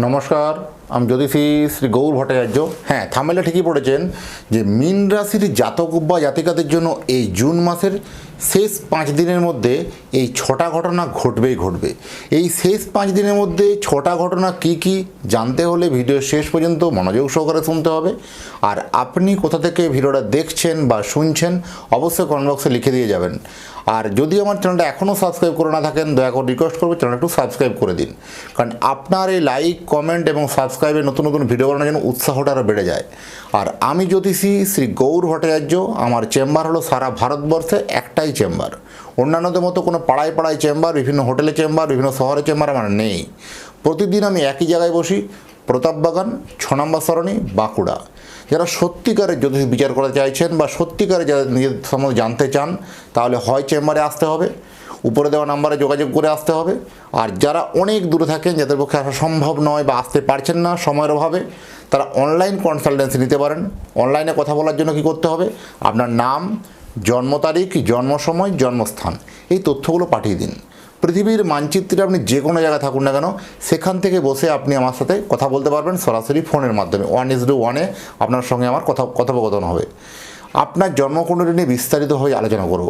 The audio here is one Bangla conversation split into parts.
নমস্কার, আমি জ্যোতিষী শ্রী গৌর ভট্টাচার্য। হ্যাঁ, থাম্বনেলে ঠিকই পড়েছেন যে মীন রাশির জাতক বা জাতিকাদের জন্য এই জুন মাসের শেষ 5 দিনের মধ্যে এই 6টা ঘটনা ঘটবে। এই শেষ 5 দিনের মধ্যে 6টা ঘটনা কি জানতে হলে ভিডিও শেষ পর্যন্ত মনোযোগ সহকারে শুনতে হবে। আর আপনি কোথা থেকে ভিডিওটা দেখছেন বা শুনছেন অবশ্যই কমেন্ট বক্সে লিখে দিয়ে যাবেন। আর যদি আমার চ্যানেলটা এখনও সাবস্ক্রাইব করে না থাকেন, দয়া করে রিকোয়েস্ট করবো চ্যানেলটা একটু সাবস্ক্রাইব করে দিন, কারণ আপনার এই লাইক, কমেন্ট এবং সাবস্ক্রাইবে নতুন নতুন ভিডিও বানানোর জন্য উৎসাহটা আরও বেড়ে যায়। আর আমি জ্যোতিষী শ্রী গৌর ভট্টাচার্য, আমার চেম্বার হলো সারা ভারতবর্ষে একটাই চেম্বার। অন্যান্যদের মতো কোনো পাড়ায় চেম্বার, বিভিন্ন হোটেলে চেম্বার, বিভিন্ন শহরে চেম্বার আমার নেই। প্রতিদিন আমি একই জায়গায় বসি, প্রতাপবাগান, 6 নম্বর সরণি, বাঁকুড়া। যারা সত্যিকারের জ্যোতিষ বিচার করতে চাইছেন বা সত্যিকারে যারা নিজের সম্বন্ধে জানতে চান, তাহলে হয় চেম্বারে আসতে হবে, উপরে দেওয়া নাম্বারে যোগাযোগ করে আসতে হবে। আর যারা অনেক দূরে থাকেন, যাদের পক্ষে আসা সম্ভব নয় বা আসতে পারছেন না সময়ের অভাবে, তারা অনলাইন কনসালটেন্সি নিতে পারেন। অনলাইনে কথা বলার জন্য কী করতে হবে? আপনার নাম, জন্ম তারিখ, জন্ম সময়, জন্মস্থান, এই তথ্যগুলো পাঠিয়ে দিন। পৃথিবীর মানচিত্রে আপনি যে কোনো জায়গায় থাকুন না কেন, সেখান থেকে বসে আপনি আমার সাথে কথা বলতে পারবেন সরাসরি ফোনের মাধ্যমে। 1:1 আপনার সঙ্গে আমার কথোপকথন হবে। আপনার জন্মকুণ্ডলী নিয়ে বিস্তারিতভাবে আলোচনা করব।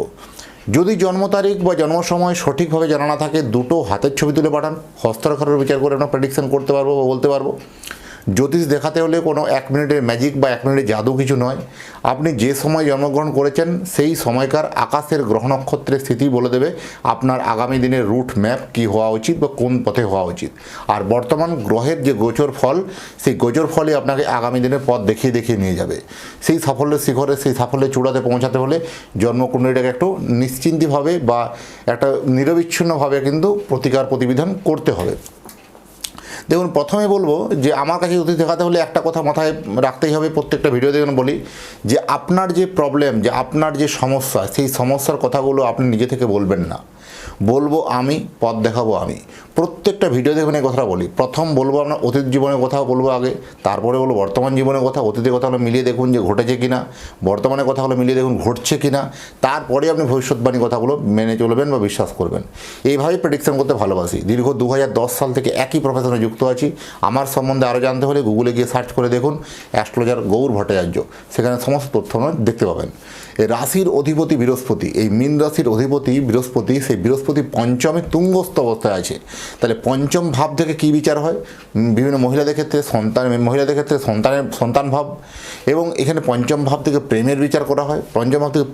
যদি জন্ম তারিখ বা জন্ম সময় সঠিকভাবে জানা না থাকে, দুটো হাতের ছবি তুলে পাঠান, হস্তাক্ষরের বিচার করে আমরা প্রেডিকশন করতে পারবো বা বলতে পারবো। জ্যোতিষ দেখাতে হলে কোনো 1 মিনিটের ম্যাজিক বা 1 মিনিটের জাদু কিছু নয়। আপনি যে সময় জন্মগ্রহণ করেছেন সেই সময়কার আকাশের গ্রহ নক্ষত্রের স্থিতি বলে দেবে আপনার আগামী দিনের রুট ম্যাপ কী হওয়া উচিত বা কোন পথে হওয়া উচিত। আর বর্তমান গ্রহের যে গোচর ফল, সেই গোচর ফলই আপনাকে আগামী দিনের পথ দেখিয়ে নিয়ে যাবে সেই সাফল্যের শিখরে, সেই সাফল্যের চূড়াতে পৌঁছাতে হলে জন্মকুণ্ডলীটাকে একটু নিশ্চিন্তভাবে বা একটা নিরবিচ্ছিন্নভাবে কিন্তু প্রতিবিধান করতে হবে। দেখুন, প্রথমে বলবো যে আমার কাছে জ্যোতিষ দেখাতে হলে একটা কথা মাথায় রাখতেই হবে, প্রত্যেকটা ভিডিওতে যেন বলি যে আপনার যে প্রবলেম, যে আপনার যে সমস্যা, সেই সমস্যার কথাগুলো আপনি নিজে থেকে বলবেন না। বলবো আমি, পথ দেখাবো আমি। প্রত্যেকটা ভিডিও দেখবেন এই কথাটা বলি। প্রথম বলবো আপনার অতীত জীবনের কথা বলবো আগে, তারপরে বলবো বর্তমান জীবনের কথা। অতীতের কথাগুলো মিলিয়ে দেখুন যে ঘটেছে কিনা, বর্তমানের কথাগুলো মিলিয়ে দেখুন ঘটছে কিনা, তারপরে আপনি ভবিষ্যৎবাণী কথাগুলো মেনে চলবেন বা বিশ্বাস করবেন। এইভাবেই প্রেডিকশন করতে ভালোবাসি। দীর্ঘ 2010 সাল থেকে একই প্রফেশনে যুক্ত আছি। আমার সম্বন্ধে আরও জানতে হলে গুগলে গিয়ে সার্চ করে দেখুন অ্যাস্ট্রোলজার গৌর ভট্টাচার্য, সেখানে সমস্ত তথ্য দেখতে পাবেন। এই রাশির অধিপতি বৃহস্পতি, এই মীন রাশির অধিপতি বৃহস্পতি, সেই বৃহস্পতি পঞ্চমে তুঙ্গস্থ অবস্থায় আছে। তাহলে পঞ্চম ভাব থেকে কী বিচার হয়? বিভিন্ন মহিলাদের ক্ষেত্রে সন্তান ভাব, এবং এখানে পঞ্চম ভাব থেকে প্রেমের বিচার করা হয়। পঞ্চম ভাব থেকে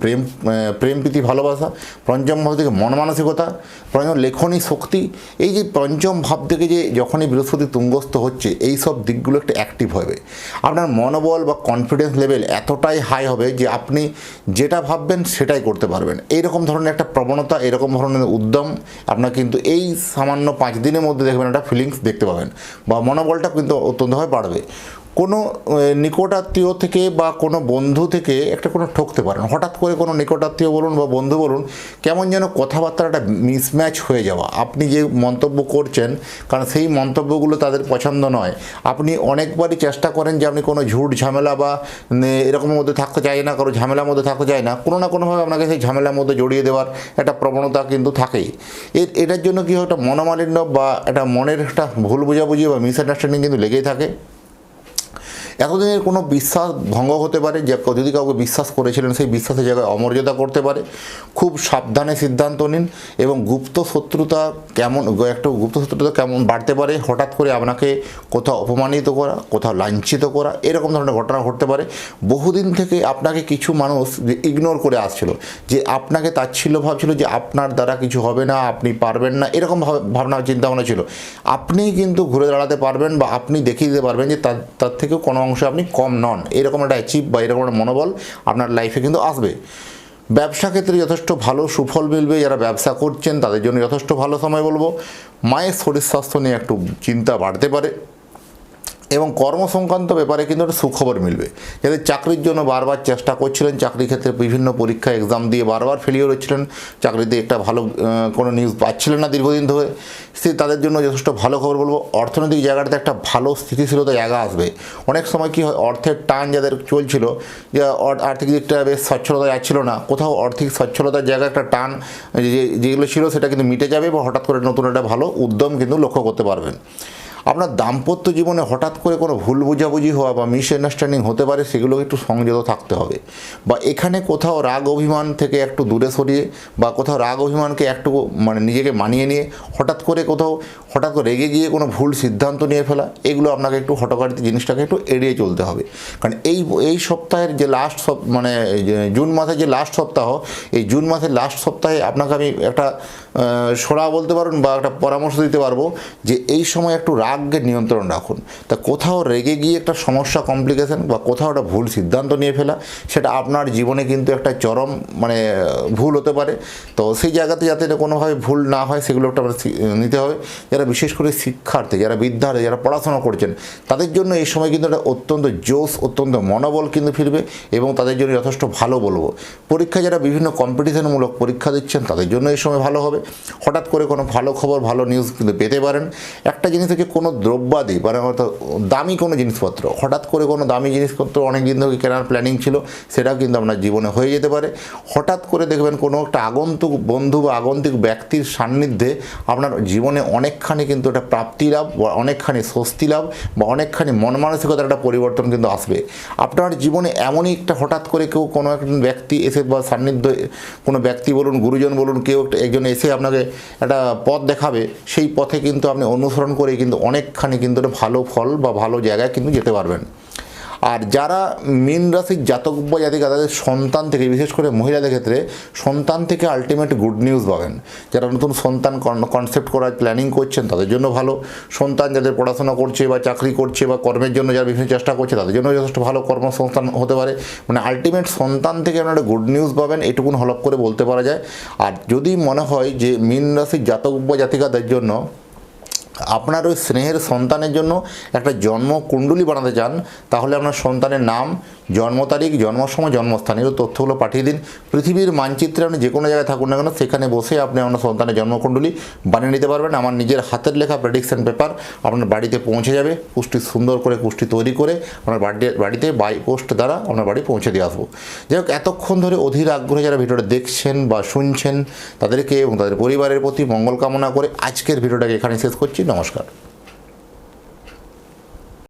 প্রেম প্রীতি ভালোবাসা, পঞ্চম ভাব থেকে মন মানসিকতা, পঞ্চম লেখনী শক্তি। এই যে পঞ্চম ভাব থেকে যে যখনই বৃহস্পতি তুঙ্গস্থ হচ্ছে, এই সব দিকগুলো একটু অ্যাক্টিভ হবে। আপনার মনোবল বা কনফিডেন্স লেভেল এতটাই হাই হবে যে আপনি যেটা ভাববেন সেটাই করতে পারবেন। এইরকম ধরনের একটা প্রবণতা, এরকম ধরনের উদ্যম আপনার কিন্তু এই সামান্য 5 দিনের মধ্যে দেখবেন একটা ফিলিংস দেখতে পাবেন, বা মনোবলটা কিন্তু অত্যন্তভাবে বাড়বে। কোনো নিকটাত্মীয় থেকে বা কোনো বন্ধু থেকে একটা কোনো ঠকতে পারেন। হঠাৎ করে কোনো নিকটাত্মীয় বলুন বা বন্ধু বলুন, কেমন যেন কথাবার্তাটা মিসম্যাচ হয়ে যাওয়া। আপনি যে মন্তব্য করছেন, কারণ সেই মন্তব্যগুলো তাদের পছন্দ নয়। আপনি অনেকবারই চেষ্টা করেন যে আপনি কোনো ঝুট ঝামেলা বা এরকমের মধ্যে থাকতে চাই না, কারো ঝামেলার মধ্যে থাকতে চাই না, কোনো না কোনোভাবে আপনাকে সেই ঝামেলার মধ্যে জড়িয়ে দেওয়ার একটা প্রবণতা কিন্তু থাকেই। এটার জন্য কী হয়, একটা মনোমালিন্য বা একটা মনের একটা ভুল বোঝাবুঝি বা মিসআন্ডারস্ট্যান্ডিং কিন্তু লেগেই থাকে। এতদিনের কোনো বিশ্বাস ভঙ্গ হতে পারে, যে যদি কাউকে বিশ্বাস করেছিলেন সেই বিশ্বাসের জায়গায় অমর্যাদা করতে পারে। খুব সাবধানে সিদ্ধান্ত নিন। এবং গুপ্ত শত্রুতা কেমন বাড়তে পারে। হঠাৎ করে আপনাকে কোথাও অপমানিত করা, কোথাও লাঞ্ছিত করা, এরকম ধরনের ঘটনা ঘটতে পারে। বহুদিন থেকে আপনাকে কিছু মানুষ ইগনোর করে আসছিল, যে আপনাকে তাচ্ছিল্য ভাবছিল যে আপনার দ্বারা কিছু হবে না, আপনি পারবেন না, এরকম ভাবনা চিন্তাভাবনা ছিল। আপনি কিন্তু ঘুরে দাঁড়াতে পারবেন বা আপনি দেখিয়ে দিতে পারবেন যে তার থেকেও কোনো অংশে আপনি কম নন। এরকম একটা অ্যাচিভ বা এরকম একটা মনোবল আপনার লাইফে কিন্তু আসবে। ব্যবসা ক্ষেত্রে যথেষ্ট ভালো সুফল মিলবে। যারা ব্যবসা করছেন তাদের জন্য যথেষ্ট ভালো সময় বলবো। মায়ের শরীর স্বাস্থ্য নিয়ে একটু চিন্তা বাড়তে পারে, এবং কর্মসংক্রান্ত ব্যাপারে কিন্তু একটা সুখবর মিলবে। যাদের চাকরির জন্য বারবার চেষ্টা করছিলেন, চাকরির ক্ষেত্রে বিভিন্ন পরীক্ষা এক্সাম দিয়ে বারবার ফেলিওর হচ্ছিলেন, চাকরিতে একটা ভালো কোনো নিউজ পাচ্ছিলেন না দীর্ঘদিন ধরে, তাদের জন্য যথেষ্ট ভালো খবর বলবো। অর্থনৈতিক জায়গাটাতে একটা ভালো স্থিতিশীলতা জায়গা আসবে। অনেক সময় কী হয়, অর্থের টান যাদের চলছিল, যে আর্থিক দিকটা বেশ সচ্ছলতা যাচ্ছিল না, কোথাও আর্থিক সচ্ছলতার জায়গায় একটা টান যেগুলো ছিল সেটা কিন্তু মিটে যাবে, বা হঠাৎ করে নতুন একটা ভালো উদ্যম কিন্তু লক্ষ্য করতে পারবেন। আপনার দাম্পত্য জীবনে হঠাৎ করে কোনো ভুল বোঝাবুঝি হওয়া বা মিসআন্ডারস্ট্যান্ডিং হতে পারে, সেগুলো একটু সংযত থাকতে হবে। বা এখানে কোথাও রাগ অভিমান থেকে একটু দূরে সরিয়ে বা কোথাও রাগ অভিমানকে একটু মানে নিজেকে মানিয়ে নিয়ে হঠাৎ করে রেগে গিয়ে কোনো ভুল সিদ্ধান্ত নিয়ে ফেলা, এগুলো আপনাকে একটু হঠকারিতা জিনিসটাকে একটু এড়িয়ে চলতে হবে। কারণ এই সপ্তাহের যে মানে জুন মাসের যে লাস্ট সপ্তাহ, এই জুন মাসের লাস্ট সপ্তাহে আপনাকে আমি একটা সরা বলতে পারুন বা একটা পরামর্শ দিতে পারবো যে এই সময় একটু রাগকে নিয়ন্ত্রণ রাখুন। তা কোথাও রেগে গিয়ে একটা সমস্যা কমপ্লিকেশন বা কোথাও একটা ভুল সিদ্ধান্ত নিয়ে ফেলা, সেটা আপনার জীবনে কিন্তু একটা চরম মানে ভুল হতে পারে। তো সেই জায়গাতে যাতে কোনোভাবে ভুল না হয় সেগুলো একটা নিতে হবে। যারা বিশেষ করে শিক্ষার্থী, যারা বিদ্যার্থী, যারা পড়াশোনা করছেন, তাদের জন্য এই সময় কিন্তু একটা অত্যন্ত জোশ, অত্যন্ত মনোবল কিন্তু ফিরবে এবং তাদের জন্য যথেষ্ট ভালো বলবো। পরীক্ষায় যারা বিভিন্ন কম্পিটিশনমূলক পরীক্ষা দিচ্ছেন তাদের জন্য এই সময় ভালো হবে। হঠাৎ করে কোনো ভালো খবর, ভালো নিউজ কিন্তু পেতে পারেন। একটা জিনিস হচ্ছে কোনো দ্রব্যাদি মানে দামি কোনো জিনিসপত্র, হঠাৎ করে কোনো দামি জিনিসপত্র অনেক দিন ধরে কেনার প্ল্যানিং ছিল, সেটাও কিন্তু আপনার জীবনে হয়ে যেতে পারে। হঠাৎ করে দেখবেন কোনো একটা আগন্তুক বন্ধু বা আগন্তুক ব্যক্তির সান্নিধ্যে আপনার জীবনে অনেকখানি কিন্তু একটা প্রাপ্তি লাভ বা অনেকখানি স্বস্তি লাভ বা অনেকখানি মন মানসিকতার একটা পরিবর্তন কিন্তু আসবে। আপনার জীবনে এমনই একটা হঠাৎ করে কোনো একজন ব্যক্তি এসে বা সান্নিধ্য, কোনো ব্যক্তি বলুন, গুরুজন বলুন, কেউ একজন এসে আপনাকে একটা পথ দেখাবে, সেই পথে কিন্তু আপনি অনুসরণ করে কিন্তু অনেকখানি কিন্তু একটা ভালো ফল বা ভালো জায়গায় কিন্তু যেতে পারবেন। আর যারা মীন রাশির জাতক বা জাতিকা, তাদের সন্তান থেকে, বিশেষ করে মহিলাদের ক্ষেত্রে সন্তান থেকে আলটিমেট গুড নিউজ পাবেন। যারা নতুন সন্তান কনসেপ্ট করার প্ল্যানিং করছেন তাদের জন্য ভালো। সন্তান যাদের পড়াশোনা করছে বা চাকরি করছে বা কর্মের জন্য যারা বিভিন্ন চেষ্টা করছে তাদের জন্য যথেষ্ট ভালো কর্মসংস্থান হতে পারে। মানে আলটিমেট সন্তান থেকে আপনারা গুড নিউজ পাবেন, এটুকুন হলপ করে বলতে পারা যায়। আর যদি মনে হয় যে মীন রাশির জাতক বা জাতিকাদের জন্য আপনার ওই স্নেহের সন্তানের জন্য একটা জন্ম কুণ্ডলী বানাতে চান, তাহলে আপনার সন্তানের নাম, জন্ম তারিখ, জন্ম সময়, জন্মস্থান, এগুলো তথ্যগুলো পাঠিয়ে দিন। পৃথিবীর মানচিত্রে আপনি যে কোনো জায়গায় থাকুন না কেন, সেখানে বসে আপনি আপনার সন্তানের জন্মকুণ্ডলী বানিয়ে নিতে পারবেন। আমার নিজের হাতের লেখা প্রেডিকশন পেপার আপনার বাড়িতে পৌঁছে যাবে, সুন্দর করে কুষ্টি তৈরি করে আপনার বাড়িতে বাই পোস্ট দ্বারা আপনার বাড়ি পৌঁছে দিয়ে আসবো। যাই হোক, এতক্ষণ ধরে অধীর আগ্রহে যারা ভিডিওটা দেখছেন বা শুনছেন, তাদেরকে এবং তাদের পরিবারের প্রতি মঙ্গল কামনা করে আজকের ভিডিওটাকে এখানে শেষ করছি। নমস্কার।